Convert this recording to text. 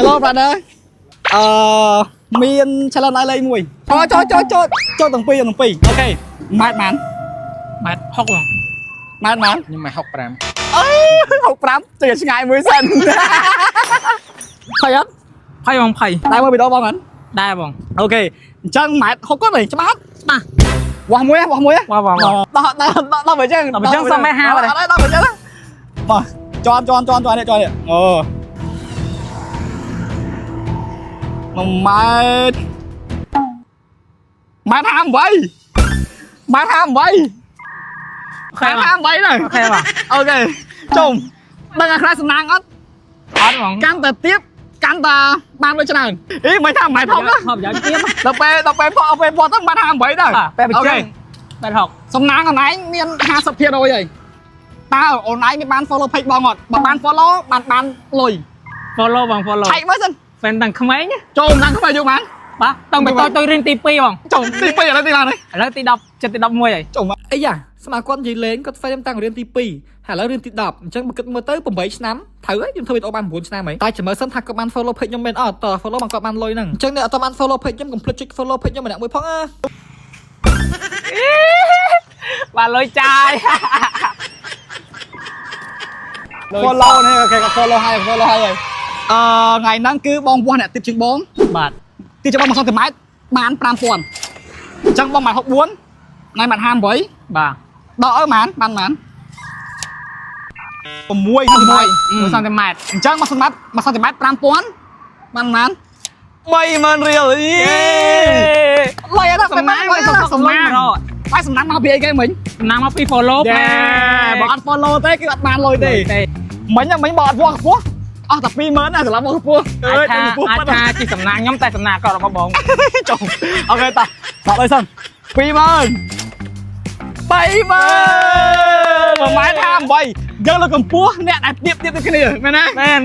Hello brother មាន challenge ឲ្យលេងមួយចូលទាំងពីរអូខេម៉ាត់ម៉ាន ម៉ាត់6បង ម៉ាត់ម៉ាន ខ្ញុំមក65 អើ65ទៅឆ្ងាយមួយសិនភ័យអត់ ភ័យបងភ័យ ដែរមើលវីដេអូបងហ្នឹង ដែរបង អូខេអញ្ចឹងម៉ាត់6គាត់ទេច្បាស់ច្បាស់វាស់មួយដោះបើអញ្ចឹងសុំមេហាអត់ដោះបើអញ្ចឹងមកជន់នេះអូ1ម៉ែត្រម៉ែត្រ58ម៉ែត្រ58 ខេ58ហ្នឹង អូខេបង អូខេចុំដឹងអាខ្លះសំណាងអត់ អត់បង កាន់តែទៀបកាន់តែបានដូចច្រើនអីមិនថាម៉ែធំណា ហប់យ៉ាងទៀត ដល់ពេលផតទៅបាន58ដែរ ពេលបិជើងបែរ6 សំណាងខ្លួនឯងមាន 50% ហើយតើអូនឯងមានបាន follow page បងអត់បើបាន follow បានលុយ follow បង follow ឆែកមើលសិន fan ទាំងក្មេង ចូលមិនដឹងខ្វះយកបាន បាទតាំងពីតូចរៀនទី2បង ចូលទី2ឥឡូវទីឡាននេះ ឥឡូវទី10ចិត្តទី11ហើយ ចូលមកអីយ៉ាស្មាគាត់និយាយលេងគាត់ fan តាំងរៀនទី2ហើយឥឡូវរៀនទី10អញ្ចឹងបើគិតមើលទៅ8ឆ្នាំត្រូវហើយខ្ញុំធ្វើវីដេអូបាន9ឆ្នាំហើយតែចាំមើលសិនថាគាត់បាន follow page ខ្ញុំមែនអត់តើ follow បានគាត់បានលុយហ្នឹងអញ្ចឹងអ្នកអត់បាន follow page ខ្ញុំកុំភ្លេចចុច follow page ខ្ញុំម្នាក់មួយផងបានលុយចាយ follow នេះអូខេគាត់ follow ហើយថ្ងៃហ្នឹងគឺបងវាស់អ្នកទីបជាងបង បាទ ទីចំបង1សង់ទីម៉ែត្របាន 5000 អញ្ចឹងបងម៉ែ64ថ្ងៃម៉ែត្រ58 បាទ ដល់អើបាន6 1សង់ទីម៉ែត្រ អញ្ចឹង1សង់ទីម៉ែត្រ5000បានប៉ុន្មាន30000រៀលអីលុយអត់សំណាងលុយសំណាងបាយសំណាងមកពីអីគេមិញ សំណាងមកពី follow បើអត់ follow ទេគឺអត់បានលុយទេមិញបើអត់វាស់ខ្ពស់អស់តែ20000ណាសម្រាប់មកខ្ពស់ អាចថាជាសំណាងខ្ញុំតែសំណាងគាត់របស់បង ចុះអូខេតោះបាក់អើយសិន20000 30000 1ម៉ែត្រ58យើងលើកម្ពស់អ្នកដែលទៀបដូចគ្នាមែនណា មែន